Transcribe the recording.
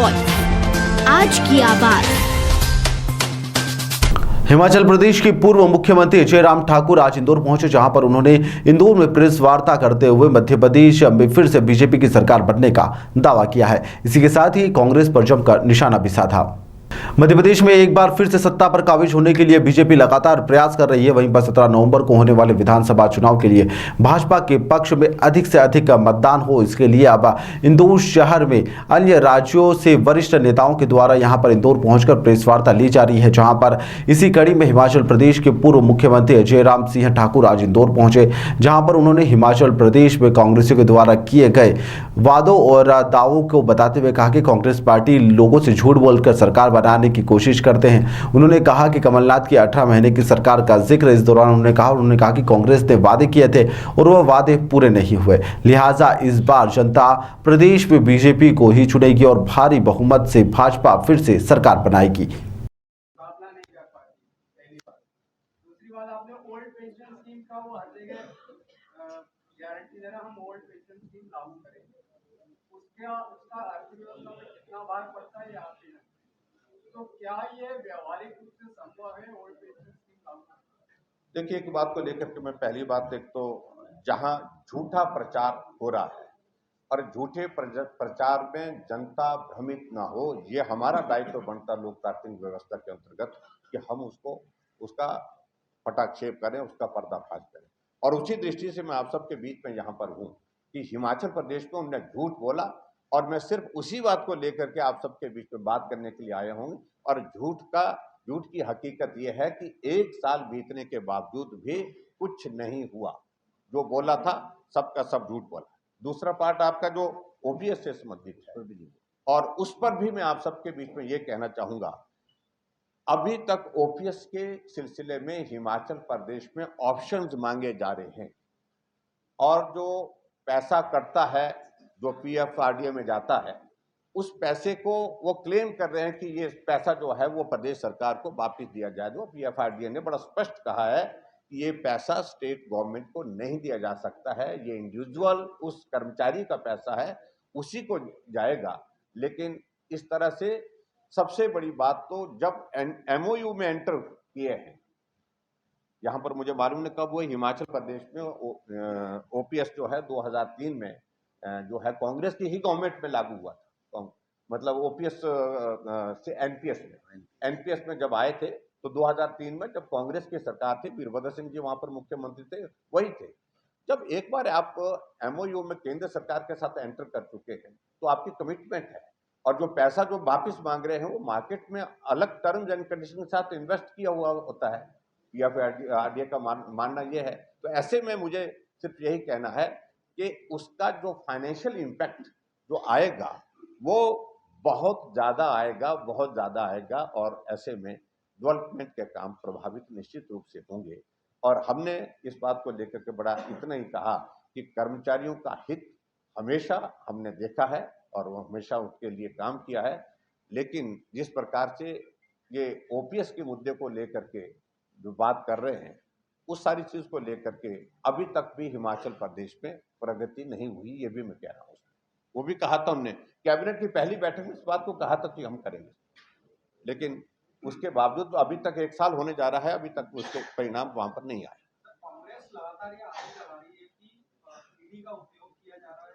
Voice, आज की आवाज। हिमाचल प्रदेश के पूर्व मुख्यमंत्री जयराम ठाकुर आज इंदौर पहुंचे, जहां पर उन्होंने इंदौर में प्रेस वार्ता करते हुए मध्य प्रदेश में फिर से बीजेपी की सरकार बनने का दावा किया है। इसी के साथ ही कांग्रेस पर जमकर निशाना भी साधा। मध्य प्रदेश में एक बार फिर से सत्ता पर काबिज होने के लिए बीजेपी लगातार प्रयास कर रही है। वहीं पर 17 नवंबर को होने वाले विधानसभा चुनाव के लिए भाजपा के पक्ष में अधिक से अधिक मतदान हो, इसके लिए अब इंदौर शहर में अन्य राज्यों से वरिष्ठ नेताओं के द्वारा यहां पर इंदौर पहुंचकर प्रेस वार्ता ली जा रही है। जहां पर इसी कड़ी में हिमाचल प्रदेश के पूर्व मुख्यमंत्री जयराम सिंह ठाकुर आज इंदौर पहुंचे, जहां पर उन्होंने हिमाचल प्रदेश में कांग्रेसियों के द्वारा किए गए वादों और दावों को बताते हुए कहा कि कांग्रेस पार्टी लोगों से झूठ बोलकर सरकार बनाने की कोशिश करते हैं। उन्होंने कहा कि कमलनाथ की 18 महीने की सरकार का जिक्र इस दौरान उन्होंने कहा कि कांग्रेस ने वादे किए थे और वह वादे पूरे नहीं हुए, लिहाजा इस बार जनता प्रदेश में बीजेपी को ही चुनेगी और भारी बहुमत से भाजपा फिर से सरकार बनाएगी। उसका अर्थव्यवस्था में कितना भार पड़ता है यहाँ पे, तो क्या ये व्यवहारिक रूप से संभव है ओल्ड पेंशन स्कीम लागू करना? देखिए, एक बात को लेकर के मैं पहली बात एक तो जहां झूठा प्रचार हो रहा है और झूठे प्रचार में जनता भ्रमित ना हो, ये हमारा दायित्व बनता लोकतांत्रिक व्यवस्था के अंतर्गत कि हम उसका पटाक्षेप करें, उसका पर्दाफाश करें। और उसी दृष्टि से मैं आप सबके बीच में यहाँ पर हूँ कि हिमाचल प्रदेश में हमने झूठ बोला और मैं सिर्फ उसी बात को लेकर के आप सबके बीच में बात करने के लिए आया हूँ। और झूठ की हकीकत यह है कि 1 साल बीतने के बावजूद भी कुछ नहीं हुआ। जो बोला था सबका सब झूठ बोला। दूसरा पार्ट आपका जो ओपीएस से संबंधित है, और उस पर भी मैं आप सबके बीच में ये कहना चाहूंगा, अभी तक ओपीएस के सिलसिले में हिमाचल प्रदेश में ऑप्शंस मांगे जा रहे हैं और जो पैसा कटता है जो पीएफआरडीए में जाता है, उस पैसे को वो क्लेम कर रहे हैं कि ये पैसा जो है वो प्रदेश सरकार को वापस दिया जाए। जो पीएफआरडीए ने बड़ा स्पष्ट कहा है कि ये पैसा स्टेट गवर्नमेंट को नहीं दिया जा सकता है, ये इंडिविजुअल उस कर्मचारी का पैसा है, उसी को जाएगा। लेकिन इस तरह से सबसे बड़ी बात तो जब एमओयू में एंटर किए हैं, यहाँ पर मुझे मालूम नहीं कब हुए, हिमाचल प्रदेश में ओपीएस जो है 2003 में जो है कांग्रेस की ही गवर्नमेंट में लागू हुआ था। मतलब ओपीएस से एनपीएस में जब आए थे तो 2003 में जब कांग्रेस की सरकार थी, वीरभद्र सिंह जी वहां पर मुख्यमंत्री थे, वही थे। जब एक बार आप एमओयू में केंद्र सरकार के साथ एंटर कर चुके हैं तो आपकी कमिटमेंट है, और जो पैसा जो वापिस मांग रहे हैं वो मार्केट में अलग टर्म्स एंड कंडीशन के साथ इन्वेस्ट किया हुआ होता है, या फिर आरडीए का मानना ये है। तो ऐसे में मुझे सिर्फ यही कहना है कि उसका जो फाइनेंशियल इम्पैक्ट जो आएगा वो बहुत ज़्यादा आएगा, और ऐसे में डेवलपमेंट के काम प्रभावित निश्चित रूप से होंगे। और हमने इस बात को लेकर के बड़ा इतना ही कहा कि कर्मचारियों का हित हमेशा हमने देखा है और वो हमेशा उसके लिए काम किया है, लेकिन जिस प्रकार से ये ओपीएस के मुद्दे को लेकर के जो बात कर रहे हैं, उस सारी चीज को लेकर के अभी तक भी हिमाचल प्रदेश में प्रगति नहीं हुई, ये भी मैं कह रहा हूँ। वो भी कहा था हमने, कैबिनेट की पहली बैठक में इस बात को कहा था कि हम करेंगे, लेकिन उसके बावजूद अभी तक 1 साल होने जा रहा है, अभी तक उसके परिणाम वहां पर नहीं आए। कांग्रेस लगातार ये आरोप लगा रही है कि ईडी का उपयोग किया जा रहा है